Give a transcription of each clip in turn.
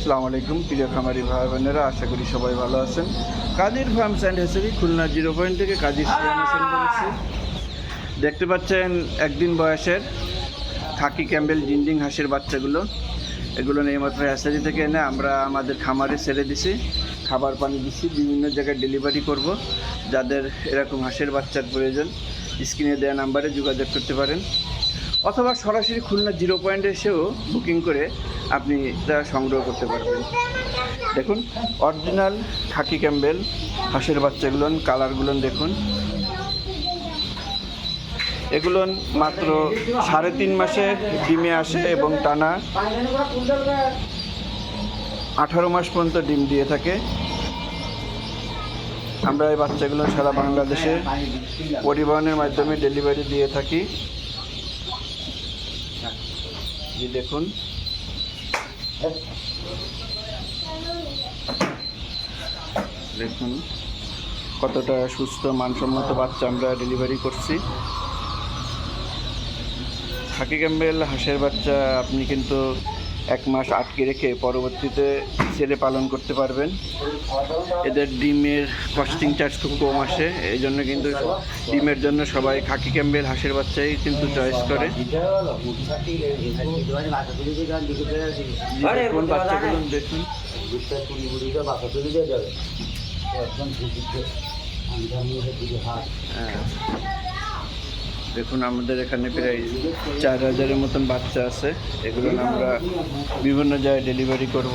আসসালামু আলাইকুম প্রিয় খামারি ভাই বোনেরা, আশা করি সবাই ভালো আছেন। Kadir farms and hatchery Khulna 0 point থেকে কাজী সিয়াম হোসেন বলছি। দেখতে পাচ্ছেন একদিন বয়সের খাকি ক্যাম্বেল ডিন্ডিং হাঁসের বাচ্চাগুলো। এগুলো এইমাত্র হ্যাচারি থেকে এনে আমরা আমাদের খামারে ছেড়ে দিছি, খাবার পানি দিচ্ছি, বিভিন্ন জায়গায় ডেলিভারি করব। যাদের এরকম হাঁসের বাচ্চার প্রয়োজন স্ক্রিনে দেওয়া নাম্বারে যোগাযোগ করতে পারেন, অথবা সরাসরি খুলনা 0 পয়েন্টে এসেও বুকিং করে আপনি তা সংগ্রহ করতে পারবেন। দেখুন অরিজিনাল খাকি ক্যাম্বেল হাঁসের বাচ্চাগুলো, কালারগুলো দেখুন। এগুলো মাত্র 3.5 মাসে ডিমে আসে এবং টানা 18 মাস পর্যন্ত ডিম দিয়ে থাকে। আমরা এই বাচ্চাগুলো সারা বাংলাদেশে পরিবহনের মাধ্যমে ডেলিভারি দিয়ে থাকি। দেখুন দেখুন কতটা সুস্থ মানসম্মত বাচ্চা আমরা ডেলিভারি করছি। খাকি ক্যাম্বেল হাঁসের বাচ্চা আপনি কিন্তু 1 মাস আটকে রেখে পরবর্তীতে ছেড়ে পালন করতে পারবেন। এদের ডিমের কস্টিং চার্জ খুব কম আসে, এই জন্য কিন্তু ডিমের জন্য সবাই খাকি ক্যাম্বেল হাঁসের বাচ্চাই কিন্তু চয়েস করে। দেখুন বাচ্চাগুলো দেখুন, দেখুন আমাদের এখানে প্রায় 4000-এর মতন বাচ্চা আছে। এগুলো আমরা বিভিন্ন জায়গায় ডেলিভারি করব।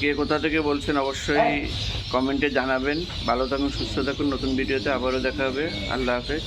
কে কোথা থেকে বলছেন অবশ্যই কমেন্টে জানাবেন। ভালো থাকুন, সুস্থ থাকুন। নতুন ভিডিওতে আবারও দেখা হবে। আল্লাহ হাফেজ।